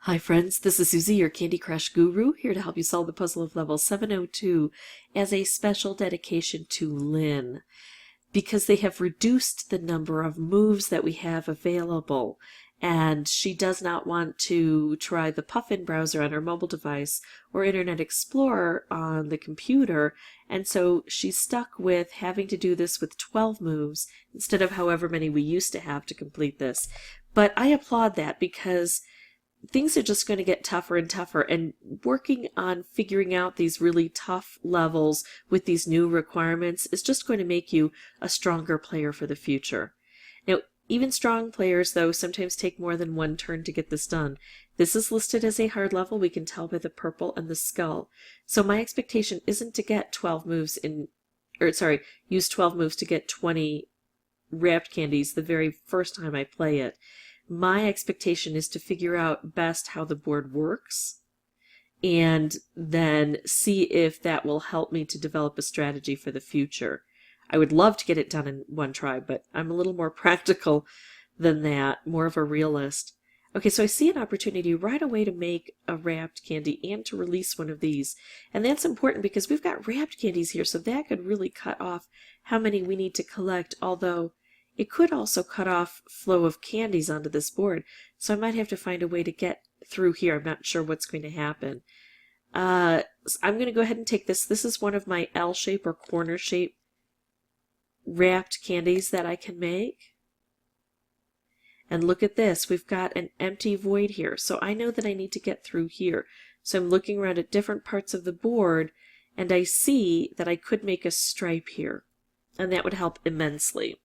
Hi friends, this is Susie, your Candy Crush guru, here to help you solve the puzzle of level 702 as a special dedication to Lynn, because they have reduced the number of moves that we have available, and she does not want to try the Puffin browser on her mobile device or Internet Explorer on the computer, and so she's stuck with having to do this with 12 moves instead of however many we used to have to complete this. But I applaud that because things are just going to get tougher and tougher, and working on figuring out these really tough levels with these new requirements is just going to make you a stronger player for the future. Now, even strong players, though, sometimes take more than one turn to get this done. This is listed as a hard level, we can tell by the purple and the skull. So my expectation isn't to get 12 moves use 12 moves to get 20 wrapped candies the very first time I play it. My expectation is to figure out best how the board works and then see if that will help me to develop a strategy for the future. I would love to get it done in one try, but I'm a little more practical than that, more of a realist. Okay, so I see an opportunity right away to make a wrapped candy and to release one of these. And that's important because we've got wrapped candies here, so that could really cut off how many we need to collect, although it could also cut off flow of candies onto this board, so I might have to find a way to get through here. I'm not sure what's going to happen. I'm going to go ahead and take this. This is one of my L-shape or corner shape wrapped candies that I can make. And look at this. We've got an empty void here, so I know that I need to get through here. So I'm looking around at different parts of the board, and I see that I could make a stripe here, and that would help immensely.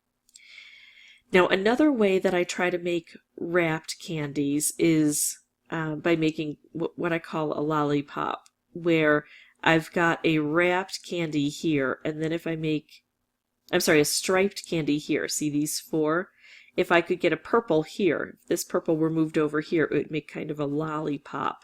Now, another way that I try to make wrapped candies is by making what I call a lollipop, where I've got a wrapped candy here, and then if I make, a striped candy here, see these four? If I could get a purple here, if this purple were moved over here, it would make kind of a lollipop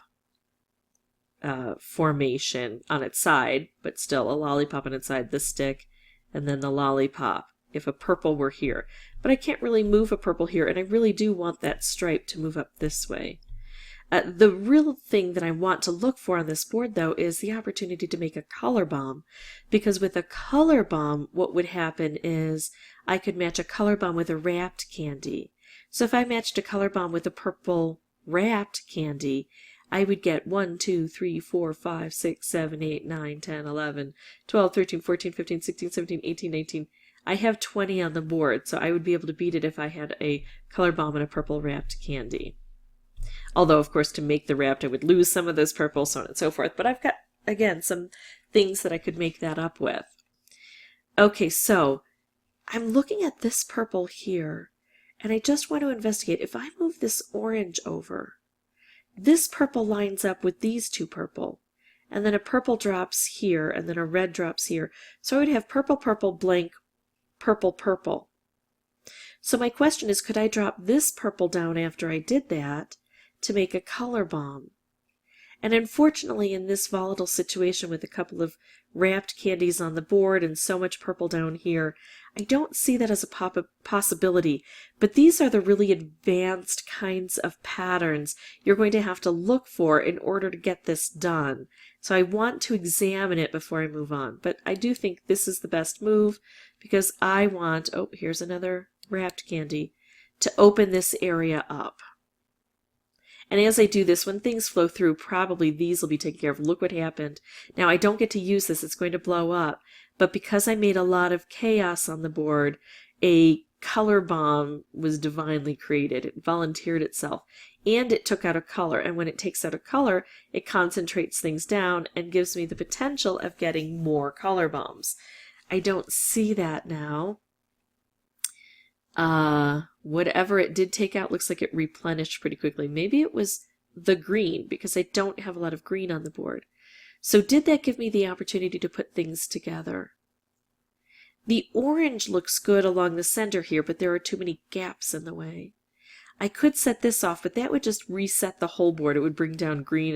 formation on its side, but still a lollipop on its side, the stick, and then the lollipop. If a purple were here. But I can't really move a purple here, and I really do want that stripe to move up this way. The real thing that I want to look for on this board, though, is the opportunity to make a color bomb. Because with a color bomb, what would happen is I could match a color bomb with a wrapped candy. So if I matched a color bomb with a purple wrapped candy, I would get 1, 2, 3, 4, 5, 6, 7, 8, 9, 10, 11, 12, 13, 14, 15, 16, 17, 18, 19. I have 20 on the board, so I would be able to beat it if I had a color bomb and a purple wrapped candy. Although, of course, to make the wrapped, I would lose some of those purples, so on and so forth. But I've got, again, some things that I could make that up with. Okay, so I'm looking at this purple here, and I just want to investigate. If I move this orange over, this purple lines up with these two purple. And then a purple drops here, and then a red drops here. So I would have purple, purple, blank, purple, purple. So my question is, could I drop this purple down after I did that to make a color bomb? And unfortunately, in this volatile situation with a couple of wrapped candies on the board and so much purple down here, I don't see that as a possibility. But these are the really advanced kinds of patterns you're going to have to look for in order to get this done. So I want to examine it before I move on. But I do think this is the best move because I want, oh, here's another wrapped candy, to open this area up. And as I do this, when things flow through, probably these will be taken care of. Look what happened. Now, I don't get to use this. It's going to blow up. But because I made a lot of chaos on the board, a color bomb was divinely created. It volunteered itself. And it took out a color. And when it takes out a color, it concentrates things down and gives me the potential of getting more color bombs. I don't see that now. Whatever it did take out looks like it replenished pretty quickly. Maybe it was the green because I don't have a lot of green on the board. So did that give me the opportunity to put things together? The orange looks good along the center here, but there are too many gaps in the way. I could set this off, but that would just reset the whole board. It would bring down green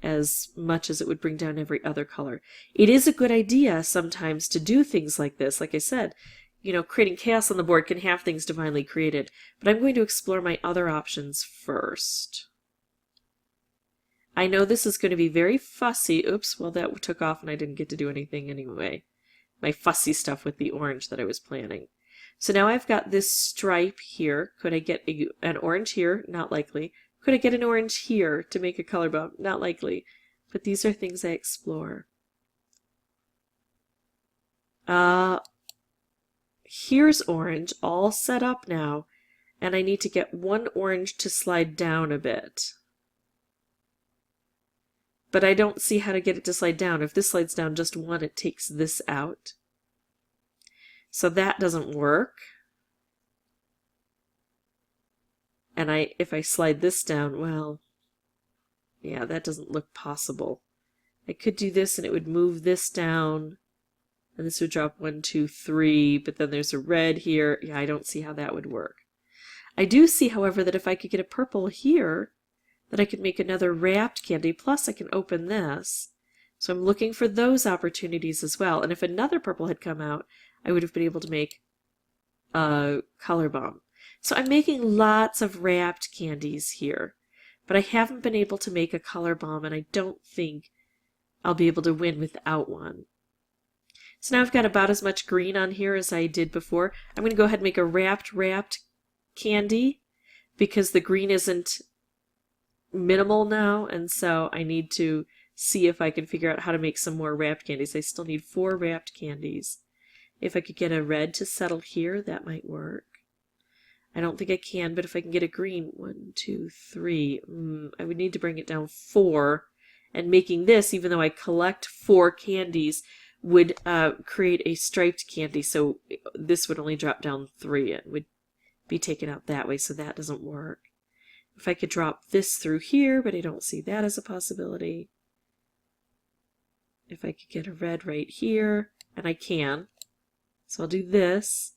as much as it would bring down every other color. It is a good idea sometimes to do things like this. Like I said, creating chaos on the board can have things divinely created, but I'm going to explore my other options first. I know this is going to be very fussy. Oops, well that took off and I didn't get to do anything anyway. My fussy stuff with the orange that I was planning. So now I've got this stripe here. Could I get an orange here? Not likely. Could I get an orange here to make a color bomb? Not likely. But these are things I explore. Here's orange all set up now, and I need to get one orange to slide down a bit. But I don't see how to get it to slide down. If this slides down just one, it takes this out. So that doesn't work. And if I slide this down, well, yeah, that doesn't look possible. I could do this and it would move this down. And this would drop 1, 2, 3, but then there's a red here. Yeah, I don't see how that would work. I do see, however, that if I could get a purple here, that I could make another wrapped candy, plus I can open this. So I'm looking for those opportunities as well. And if another purple had come out, I would have been able to make a color bomb. So I'm making lots of wrapped candies here, but I haven't been able to make a color bomb, and I don't think I'll be able to win without one. So now I've got about as much green on here as I did before. I'm going to go ahead and make a wrapped candy because the green isn't minimal now, and so I need to see if I can figure out how to make some more wrapped candies. I still need 4 wrapped candies. If I could get a red to settle here, that might work. I don't think I can, but if I can get a green, 1, 2, 3, I would need to bring it down 4. And making this, even though I collect 4 candies, would create a striped candy, so this would only drop down 3. It would be taken out that way, so that doesn't work. If I could drop this through here, but I don't see that as a possibility. If I could get a red right here, and I can. So I'll do this.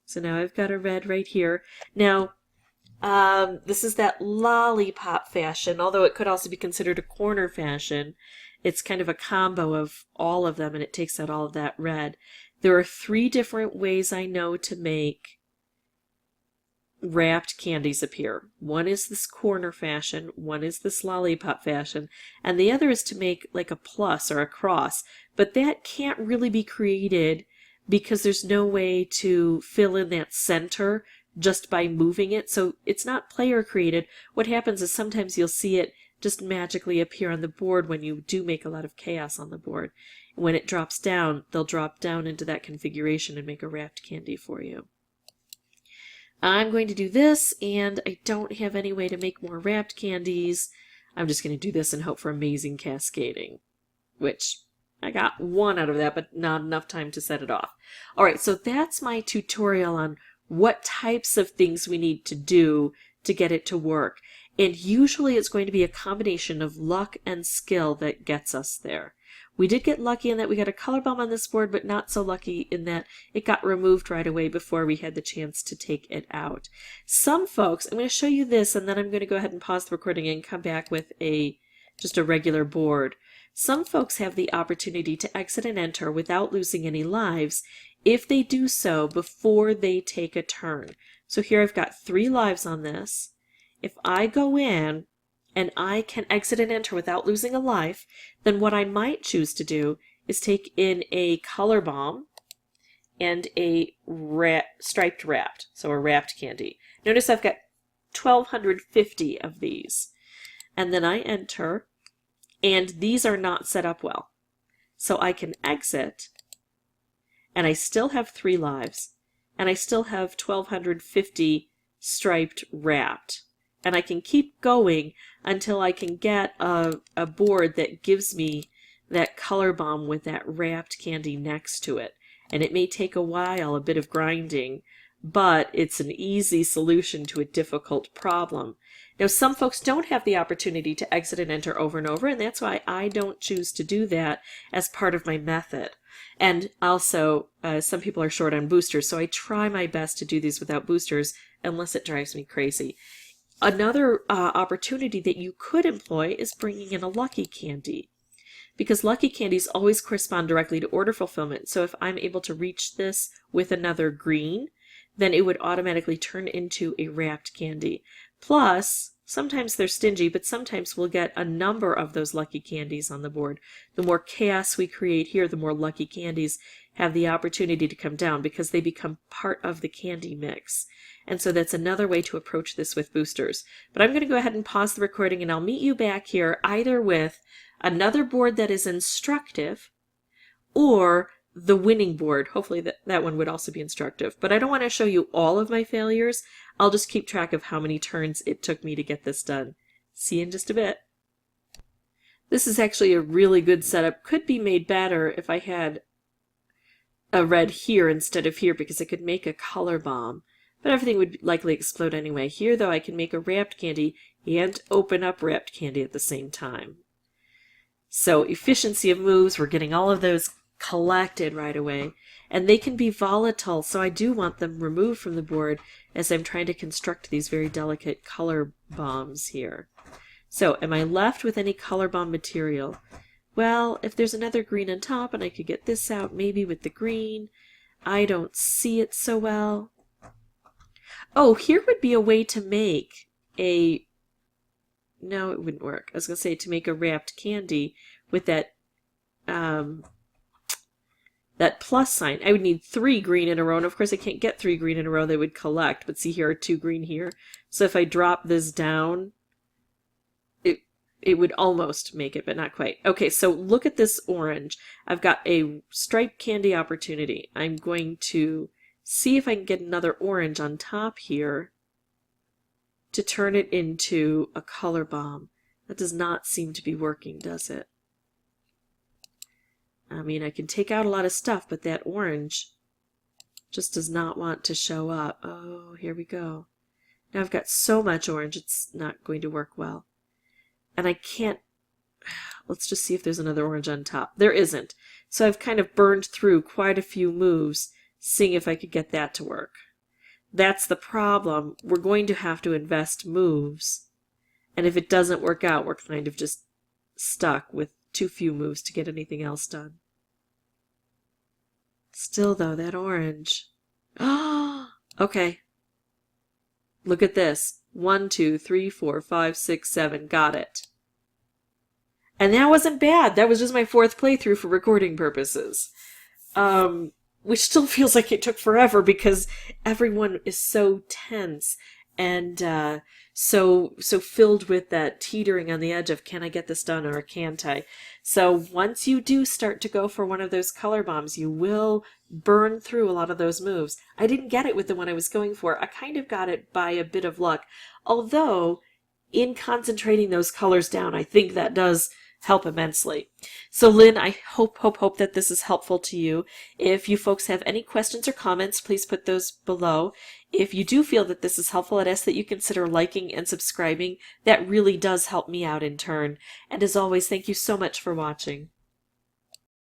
So now I've got a red right here. Now, this is that lollipop fashion, although it could also be considered a corner fashion. It's kind of a combo of all of them, and it takes out all of that red. There are 3 different ways I know to make wrapped candies appear. One is this corner fashion, one is this lollipop fashion, and the other is to make like a plus or a cross. But that can't really be created because there's no way to fill in that center just by moving it. So it's not player created. What happens is sometimes you'll see it just magically appear on the board when you do make a lot of chaos on the board. When it drops down, they'll drop down into that configuration and make a wrapped candy for you. I'm going to do this, and I don't have any way to make more wrapped candies. I'm just going to do this and hope for amazing cascading, which I got 1 out of that, but not enough time to set it off. All right, so that's my tutorial on what types of things we need to do to get it to work. And usually it's going to be a combination of luck and skill that gets us there. We did get lucky in that we got a color bomb on this board, but not so lucky in that it got removed right away before we had the chance to take it out. Some folks, I'm going to show you this, and then I'm going to go ahead and pause the recording and come back with just a regular board. Some folks have the opportunity to exit and enter without losing any lives if they do so before they take a turn. So here I've got 3 lives on this. If I go in and I can exit and enter without losing a life, then what I might choose to do is take in a color bomb and a striped wrapped, so a wrapped candy. Notice I've got 1,250 of these. And then I enter, and these are not set up well. So I can exit, and I still have 3 lives, and I still have 1,250 striped wrapped. And I can keep going until I can get a board that gives me that color bomb with that wrapped candy next to it. And it may take a while, a bit of grinding, but it's an easy solution to a difficult problem. Now, some folks don't have the opportunity to exit and enter over and over, and that's why I don't choose to do that as part of my method. And also, some people are short on boosters, so I try my best to do these without boosters, unless it drives me crazy. Another opportunity that you could employ is bringing in a lucky candy, because lucky candies always correspond directly to order fulfillment. So if I'm able to reach this with another green, then it would automatically turn into a wrapped candy. Plus, Sometimes they're stingy, but sometimes we'll get a number of those lucky candies on the board. The more chaos we create here, the more lucky candies have the opportunity to come down because they become part of the candy mix. And so that's another way to approach this with boosters. But I'm going to go ahead and pause the recording, and I'll meet you back here either with another board that is instructive or the winning board. Hopefully that one would also be instructive. But I don't want to show you all of my failures. I'll just keep track of how many turns it took me to get this done. See you in just a bit. This is actually a really good setup. Could be made better if I had a red here instead of here, because I could make a color bomb. But everything would likely explode anyway. Here, though, I can make a wrapped candy and open up wrapped candy at the same time. So efficiency of moves, we're getting all of those collected right away. And they can be volatile, so I do want them removed from the board as I'm trying to construct these very delicate color bombs here. So am I left with any color bomb material? Well, if there's another green on top and I could get this out maybe with the green, I don't see it so well. Oh, here would be a way to make a... No, it wouldn't work. I was going to say to make a wrapped candy with that that plus sign. I would need 3 green in a row, and of course I can't get 3 green in a row. They would collect, but see, here are 2 green here. So if I drop this down, it would almost make it, but not quite. Okay, so look at this orange. I've got a striped candy opportunity. I'm going to see if I can get another orange on top here to turn it into a color bomb. That does not seem to be working, does it? I mean, I can take out a lot of stuff, but that orange just does not want to show up. Oh, here we go. Now I've got so much orange, it's not going to work well. And I can't... Let's just see if there's another orange on top. There isn't. So I've kind of burned through quite a few moves, seeing if I could get that to work. That's the problem. We're going to have to invest moves. And if it doesn't work out, we're kind of just stuck with too few moves to get anything else done. Still, though, that orange. Ah, okay. Look at this. 1, 2, 3, 4, 5, 6, 7. Got it. And that wasn't bad. That was just my 4th playthrough for recording purposes. Which still feels like it took forever because everyone is so tense and so filled with that teetering on the edge of, can I get this done or can't I? So once you do start to go for one of those color bombs, you will burn through a lot of those moves. I didn't get it with the one I was going for. I kind of got it by a bit of luck. Although, in concentrating those colors down, I think that does help immensely. So Lynn, I hope that this is helpful to you. If you folks have any questions or comments, please put those below. If you do feel that this is helpful, I'd ask that you consider liking and subscribing. That really does help me out in turn. And as always, thank you so much for watching.